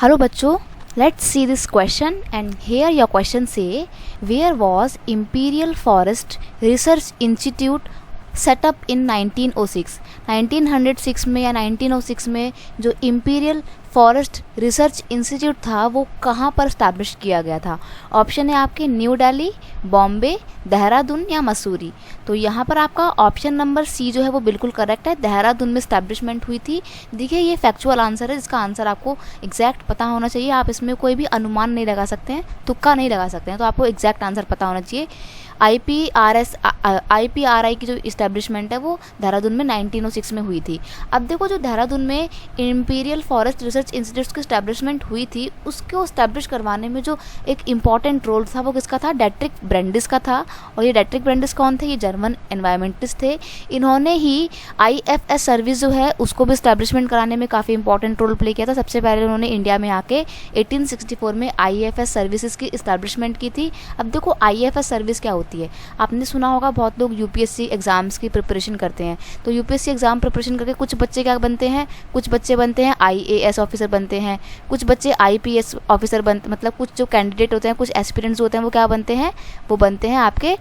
Hello बच्चों, let's see this question and here your question say where was Imperial Forest Research Institute set up in 1906। 1906 में या 1906 में जो imperial forest research institute था वो कहाँ पर स्टैब्लिश किया गया था। ऑप्शन है आपके न्यू दिल्ली, बॉम्बे, देहरादून या मसूरी। तो यहाँ पर आपका ऑप्शन नंबर सी जो है वो बिल्कुल करेक्ट है, देहरादून में स्टैब्लिशमेंट हुई थी। देखिए ये फैक्चुअल आंसर है, इसका आंसर आपको एग्जैक्ट पता होना चाहिए। आप इसमें कोई भी अनुमान नहीं लगा सकते हैं, तुक्का नहीं लगा सकते हैं, तो आपको एग्जैक्ट आंसर पता होना चाहिए। IPRI की जो इस्टेब्लिशमेंट है वो देहरादून में 1906 में हुई थी। अब देखो जो देहरादून में इम्पीरियल फॉरेस्ट रिसर्च इंस्टीट्यूट की इस्टेब्लिशमेंट हुई थी उसको इस्टेब्लिश करवाने में जो एक इम्पॉर्टेंट रोल था वो किसका था, डेट्रिक ब्रेंडिस का था। और ये डेट्रिक ब्रेंडिस कौन थे, ये जर्मन एनवायरमेंटिस्ट थे। इन्होंने ही IFS सर्विस जो है उसको भी इस्टेब्लिशमेंट कराने में काफ़ी इंपॉर्टेंट रोल प्ले किया था। सबसे पहले उन्होंने इंडिया में आके 1864 में IFS सर्विसेज की इस्टेब्लिशमेंट की थी। अब देखो IFS सर्विस क्या होती है, आपने सुना होगा, बहुत लोग UPSC एग्जाम्स की प्रिपरेशन करते हैं। तो UPSC एग्जाम प्रिपरेशन करके कुछ बच्चे क्या बनते हैं, कुछ बच्चे बनते हैं IAS ऑफिसर बनते हैं, कुछ बच्चे IPS ऑफिसर बनते, मतलब कुछ जो कैंडिडेट होते हैं, कुछ एस्पिरेंट्स होते हैं वो क्या बनते हैं, वो बनते हैं आपके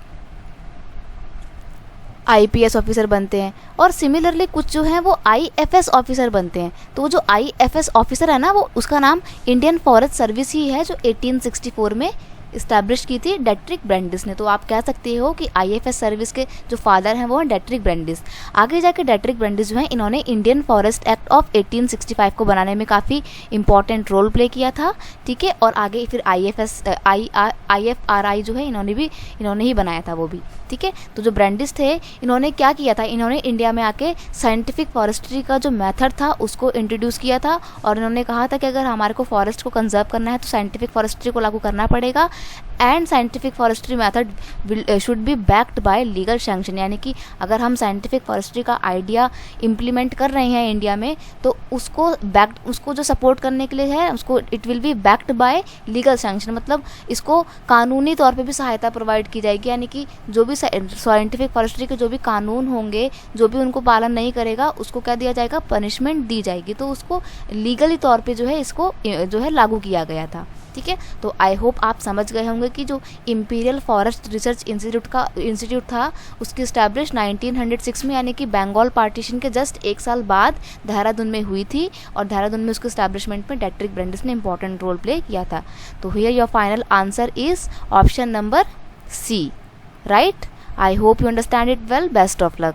IPS ऑफिसर बनते हैं। और सिमिलरली कुछ जो हैं वो IFS ऑफिसर बनते हैं। तो जो IFS ऑफिसर है ना वो उसका नाम इंडियन फॉरेस्ट सर्विस ही है जो 1864 में इस्टेब्लिश की थी डेट्रिक ब्रेंडिस ने। तो आप कह सकते हो कि IFS सर्विस के जो फादर हैं वो हैं डेट्रिक ब्रेंडिस। आगे जाके डेट्रिक ब्रेंडिस जो हैं इन्होंने इंडियन फॉरेस्ट एक्ट ऑफ 1865 को बनाने में काफ़ी इंपॉर्टेंट रोल प्ले किया था, ठीक है। और आगे फिर IFRI जो है इन्होंने ही बनाया था वो भी, ठीक है। तो जो ब्रेंडिस थे इन्होंने क्या किया था, इन्होंने इंडिया में आके साइंटिफिक फॉरेस्ट्री का जो मेथड था उसको इंट्रोड्यूस किया था। और इन्होंने कहा था कि अगर हमारे को फॉरेस्ट को कंजर्व करना है तो साइंटिफिक फॉरेस्ट्री को लागू करना पड़ेगा and scientific forestry method should be backed by legal sanction. यानी कि अगर हम साइंटिफिक फॉरेस्ट्री का आइडिया इम्प्लीमेंट कर रहे हैं इंडिया में तो उसको जो सपोर्ट करने के लिए है उसको it will be backed by legal sanction, मतलब इसको कानूनी तौर पे भी सहायता प्रोवाइड की जाएगी। यानी कि जो भी साइंटिफिक फॉरेस्ट्री के जो भी कानून होंगे, जो भी उनको पालन नहीं करेगा उसको क्या दिया जाएगा, पनिशमेंट दी जाएगी। तो उसको लीगली तौर पे जो है इसको जो है लागू किया गया था, ठीक है। तो आई होप आप समझ गए होंगे कि जो इम्पीरियल फॉरेस्ट रिसर्च इंस्टीट्यूट था उसकी स्टैब्लिश 1906 में यानी कि बंगाल पार्टीशन के जस्ट एक साल बाद देहरादून में हुई थी। और देहरादून में उसके स्टैब्लिशमेंट में डेट्रिक ब्रेंडिस ने इंपॉर्टेंट रोल प्ले किया था। तो here your final answer is option number C, right. I hope you understand it well. Best of luck.